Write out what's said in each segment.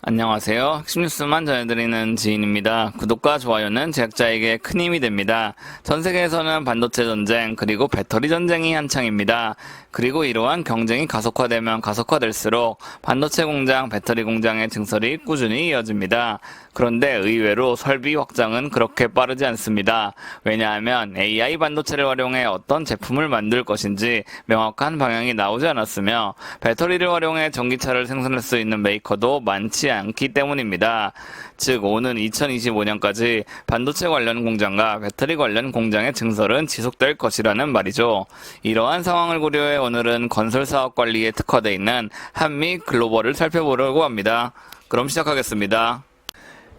안녕하세요. 핵심 뉴스만 전해드리는 지인입니다. 구독과 좋아요는 제작자에게 큰 힘이 됩니다. 전 세계에서는 반도체 전쟁 그리고 배터리 전쟁이 한창입니다. 그리고 이러한 경쟁이 가속화되면 가속화될수록 반도체 공장, 배터리 공장의 증설이 꾸준히 이어집니다. 그런데 의외로 설비 확장은 그렇게 빠르지 않습니다. 왜냐하면 AI 반도체를 활용해 어떤 제품을 만들 것인지 명확한 방향이 나오지 않았으며 배터리를 활용해 전기차를 생산할 수 있는 메이커도 많지 않기 때문입니다. 즉 오는 2025년까지 반도체 관련 공장과 배터리 관련 공장의 증설은 지속될 것이라는 말이죠. 이러한 상황을 고려해 오늘은 건설사업 관리에 특화되어 있는 한미 글로벌을 살펴보려고 합니다. 그럼 시작하겠습니다.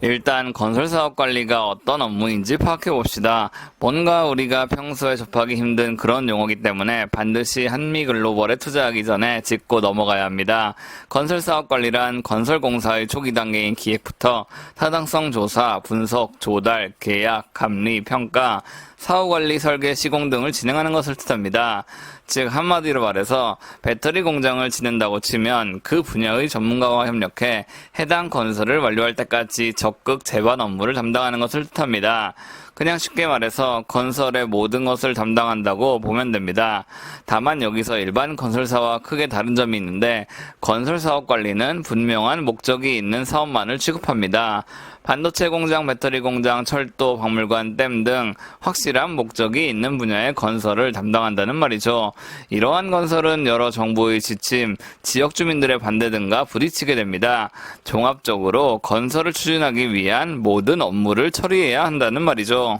일단 건설사업 관리가 어떤 업무인지 파악해봅시다. 뭔가 우리가 평소에 접하기 힘든 그런 용어이기 때문에 반드시 한미글로벌에 투자하기 전에 짚고 넘어가야 합니다. 건설사업 관리란 건설공사의 초기 단계인 기획부터 타당성 조사, 분석, 조달, 계약, 감리, 평가, 사후관리, 설계, 시공 등을 진행하는 것을 뜻합니다. 즉 한마디로 말해서 배터리 공장을 짓는다고 치면 그 분야의 전문가와 협력해 해당 건설을 완료할 때까지 적극 제반 업무를 담당하는 것을 뜻합니다. 그냥 쉽게 말해서 건설의 모든 것을 담당한다고 보면 됩니다. 다만 여기서 일반 건설사와 크게 다른 점이 있는데 건설사업 관리는 분명한 목적이 있는 사업만을 취급합니다. 반도체 공장, 배터리 공장, 철도, 박물관, 댐 등 확실한 목적이 있는 분야의 건설을 담당한다는 말이죠. 이러한 건설은 여러 정부의 지침, 지역 주민들의 반대 등과 부딪히게 됩니다. 종합적으로 건설을 추진하기 위한 모든 업무를 처리해야 한다는 말이죠.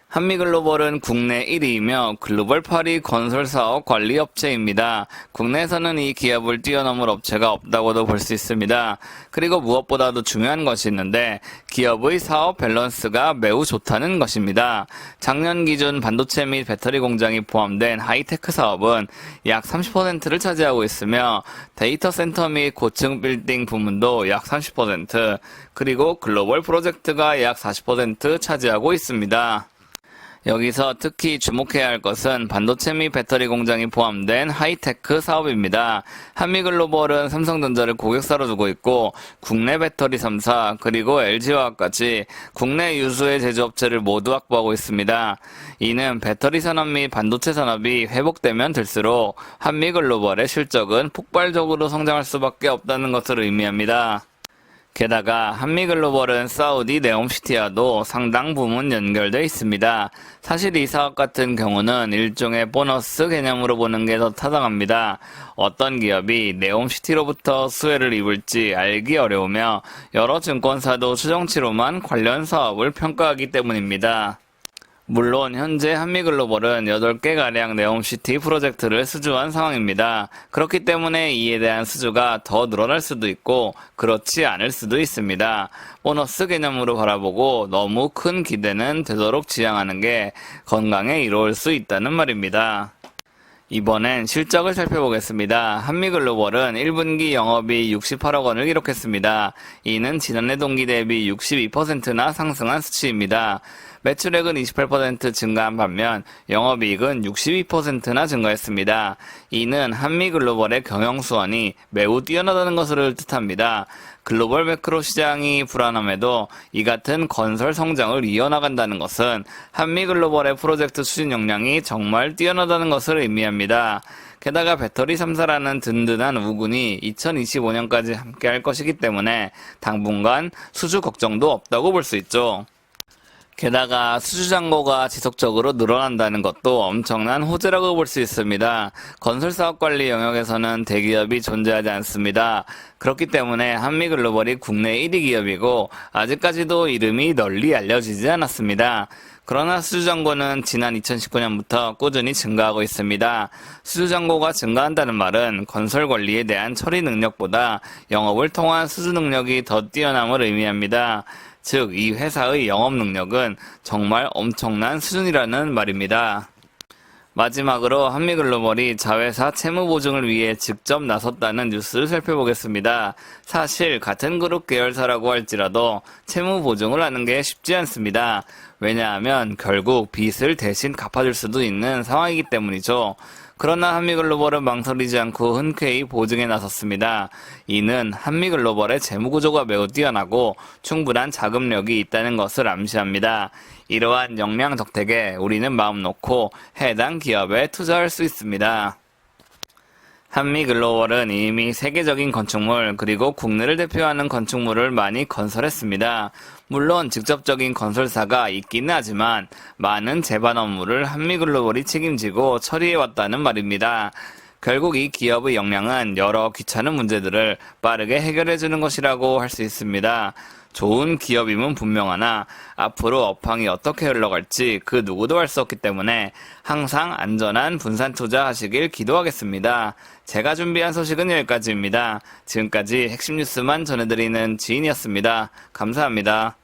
한미글로벌은 국내 1위이며 글로벌 8위 건설사업 관리업체입니다. 국내에서는 이 기업을 뛰어넘을 업체가 없다고도 볼 수 있습니다. 그리고 무엇보다도 중요한 것이 있는데 기업의 사업 밸런스가 매우 좋다는 것입니다. 작년 기준 반도체 및 배터리 공장이 포함된 하이테크 사업은 약 30%를 차지하고 있으며 데이터 센터 및 고층 빌딩 부문도 약 30%, 그리고 글로벌 프로젝트가 약 40% 차지하고 있습니다. 여기서 특히 주목해야 할 것은 반도체 및 배터리 공장이 포함된 하이테크 사업입니다. 한미글로벌은 삼성전자를 고객사로 두고 있고 국내 배터리 3사 그리고 LG화학까지 국내 유수의 제조업체를 모두 확보하고 있습니다. 이는 배터리 산업 및 반도체 산업이 회복되면 될수록 한미글로벌의 실적은 폭발적으로 성장할 수밖에 없다는 것을 의미합니다. 게다가 한미글로벌은 사우디 네옴시티와도 상당 부분 연결되어 있습니다. 사실 이 사업 같은 경우는 일종의 보너스 개념으로 보는 게 더 타당합니다. 어떤 기업이 네옴시티로부터 수혜를 입을지 알기 어려우며 여러 증권사도 추정치로만 관련 사업을 평가하기 때문입니다. 물론 현재 한미글로벌은 8개가량 네옴시티 프로젝트를 수주한 상황입니다. 그렇기 때문에 이에 대한 수주가 더 늘어날 수도 있고 그렇지 않을 수도 있습니다. 보너스 개념으로 바라보고 너무 큰 기대는 되도록 지양하는 게 건강에 이로울 수 있다는 말입니다. 이번엔 실적을 살펴보겠습니다. 한미글로벌은 1분기 영업이익 68억 원을 기록했습니다. 이는 지난해 동기 대비 62%나 상승한 수치입니다. 매출액은 28% 증가한 반면 영업이익은 62%나 증가했습니다. 이는 한미글로벌의 경영수완이 매우 뛰어나다는 것을 뜻합니다. 글로벌 매크로 시장이 불안함에도 이 같은 건설 성장을 이어나간다는 것은 한미글로벌의 프로젝트 추진 역량이 정말 뛰어나다는 것을 의미합니다. 게다가 배터리 3사라는 든든한 우군이 2025년까지 함께할 것이기 때문에 당분간 수주 걱정도 없다고 볼 수 있죠. 게다가 수주 잔고가 지속적으로 늘어난다는 것도 엄청난 호재라고 볼 수 있습니다. 건설사업 관리 영역에서는 대기업이 존재하지 않습니다. 그렇기 때문에 한미글로벌이 국내 1위 기업이고 아직까지도 이름이 널리 알려지지 않았습니다. 그러나 수주잔고는 지난 2019년부터 꾸준히 증가하고 있습니다. 수주잔고가 증가한다는 말은 건설 관리에 대한 처리 능력보다 영업을 통한 수주 능력이 더 뛰어남을 의미합니다. 즉, 이 회사의 영업 능력은 정말 엄청난 수준이라는 말입니다. 마지막으로 한미글로벌이 자회사 채무 보증을 위해 직접 나섰다는 뉴스를 살펴보겠습니다. 사실 같은 그룹 계열사라고 할지라도 채무 보증을 하는 게 쉽지 않습니다. 왜냐하면 결국 빚을 대신 갚아줄 수도 있는 상황이기 때문이죠. 그러나 한미글로벌은 망설이지 않고 흔쾌히 보증에 나섰습니다. 이는 한미글로벌의 재무구조가 매우 뛰어나고 충분한 자금력이 있다는 것을 암시합니다. 이러한 역량 덕택에 우리는 마음 놓고 해당 기업에 투자할 수 있습니다. 한미글로벌은 이미 세계적인 건축물 그리고 국내를 대표하는 건축물을 많이 건설했습니다. 물론 직접적인 건설사가 있기는 하지만 많은 제반 업무를 한미글로벌이 책임지고 처리해왔다는 말입니다. 결국 이 기업의 역량은 여러 귀찮은 문제들을 빠르게 해결해주는 것이라고 할 수 있습니다. 좋은 기업임은 분명하나 앞으로 업황이 어떻게 흘러갈지 그 누구도 알 수 없기 때문에 항상 안전한 분산 투자하시길 기도하겠습니다. 제가 준비한 소식은 여기까지입니다. 지금까지 핵심 뉴스만 전해드리는 지인이었습니다. 감사합니다.